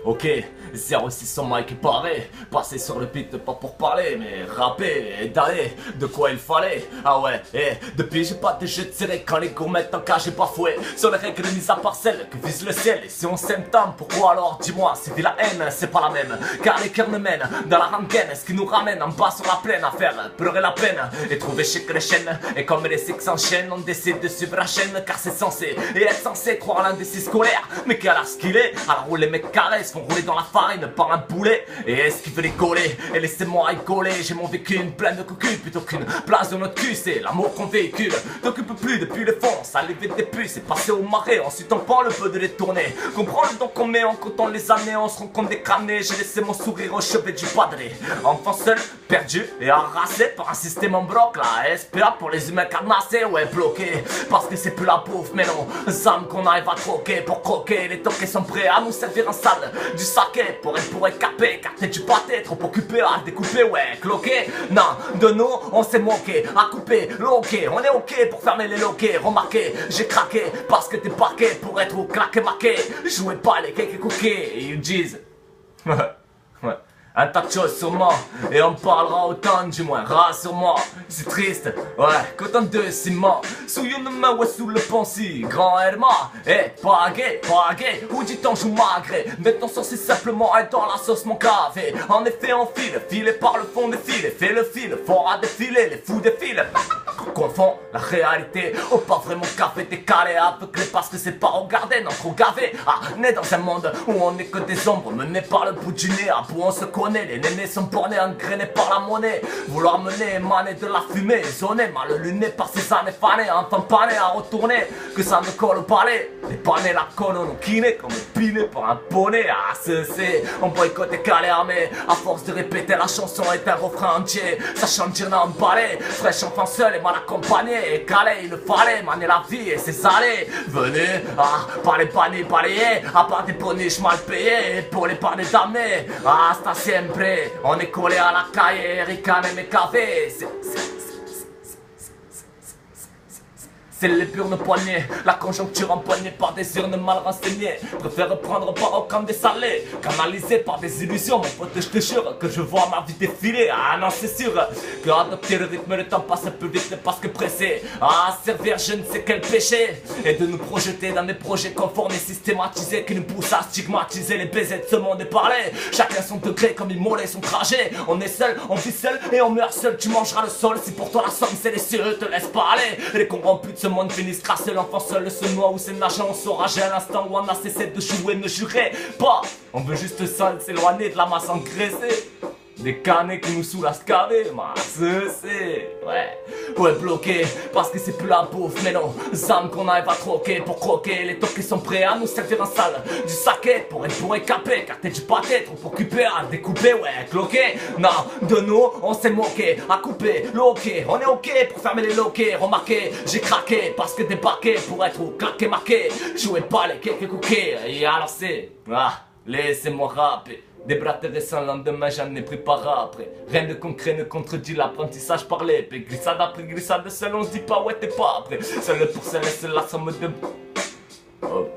Ok, 06 son mic est paré. Passer sur le beat pas pour parler, mais rapper et d'aller de quoi il fallait. Ah ouais, et depuis j'ai pas de jeu de tiré quand les gourmettes en cage j'ai pas foué. Sur les règles mises à part celles que vise le ciel. Et si on s'aime tant, pourquoi alors dis-moi, si la haine c'est pas la même. Car les cœurs ne mènent dans la rengaine, ce qui nous ramène en bas sur la plaine à faire pleurer la peine et trouver chez que les chaînes. Et comme les six s'enchaînent, on décide de suivre la chaîne car c'est censé et être censé croire l'indécis scolaire. Mais quel âge qu'il est, alors où les mecs carrés se font rouler dans la farine par un boulet. Et est-ce qu'il veut les coller? Et laissez-moi rigoler, j'ai mon vécu une pleine de cocu plutôt qu'une place de notre cul. C'est l'amour qu'on véhicule, t'occupe plus depuis le fond. Ça les vite des puces, c'est passé au marais. Ensuite on prend le peu de les tourner. Comprends le temps qu'on met en comptant les années. On se rend compte des crânés, j'ai laissé mon sourire au chevet du padré. Enfant seul, perdu et harassé par un système en bloc. La SPA pour les humains carnassés, ouais bloqué. Parce que c'est plus la bouffe, mais non, âmes qu'on arrive à troquer pour croquer. Les toqués sont prêts à nous servir en salle du saké pour caper, car t'es du pâté, trop occupé à découper, ouais, cloqué. Non, de nous, on s'est moqué, à couper, loqué, on est ok pour fermer les loquets. Remarquez, j'ai craqué, parce que t'es parqué pour être au claqué maqué. Jouez pas les cakes et cookies, et ils disent ouais. Un tas de choses sûrement, et on parlera autant du moins, rassure-moi, c'est triste, ouais, qu'autant de ciment, sous une main ou sous le pont si, grand Herma, pas gay, ou dit-on joue malgré, mettons sur c'est simplement être dans la sauce mon café, en effet on file, filé par le fond des fils, fait le fil, fort à défiler, les fous défilent, confond la réalité, oh pas vraiment café décalé, aveuglé parce que c'est pas regardé, non trop gavé, ah, né dans un monde où on n'est que des ombres, mené par le bout du nez, à bout on se connaît. Les nénés sont bornés, engrainés par la monnaie. Vouloir mener, émaner de la fumée. Zoné, mal luné par ces années fanées. Enfant pané à retourner, que ça ne colle au palais. Les panés la collent au kiné, comme piné par un poney. Ah, c'est, on boycotte et calé armé. À force de répéter la chanson est un refrain entier. Sachant dire n'a emballé. Fraîche enfant seul et mal accompagné. Et calé, il le fallait, manier la vie et ses allées. Venez, ah, par les paniers balayés. À part des boniches mal payés. Pour les panés damnés. Ah, c'est on est collé à la caille, ricane et mes cafés. C'est les burnes poignées, la conjoncture empoignée par des urnes mal renseignées. Préfère prendre part au camp des salés, canalisé par des illusions. Mon pote, je te jure que je vois ma vie défiler. Ah non, c'est sûr que adopter le rythme, le temps passe un peu vite parce que pressé à servir je ne sais quel péché. Et de nous projeter dans des projets conformes et systématisés qui nous poussent à stigmatiser les baisers de ce monde et parler. Chacun son degré comme immoler son trajet. On est seul, on vit seul et on meurt seul. Tu mangeras le sol si pour toi la somme c'est les cieux, te laisse pas aller. Les corrompus de ce monde finissent crassés, l'enfant seul se noie ou c'est nager, on s'enrager à l'instant où on a cessé de jouer, ne jurez pas. On veut juste s'éloigner de la masse engraissée. Des canets qui nous soulagent carré, ouais, bloqué, parce que c'est plus la bouffe, mais non, âmes qu'on arrive à troquer pour croquer, les toqués sont prêts à nous servir en salle, du saké pour caper, car t'es du pâté, trop occupé à découper, ouais, cloqué, non, de nous, on s'est moqué, à couper, loqué, on est ok pour fermer les loquets, remarquez, j'ai craqué, parce que débarqué pour être au claqué marqué, jouez pas les cakes et cookies, et alors c'est, laissez-moi rapper. Des bras intéressants, le lendemain j'en ai pris par après. Rien de concret ne contredit l'apprentissage par l'épée. Glissade après glissade, seul on se dit pas ouais t'es pas prêt. Seul pour seul et seul la somme de... Oh.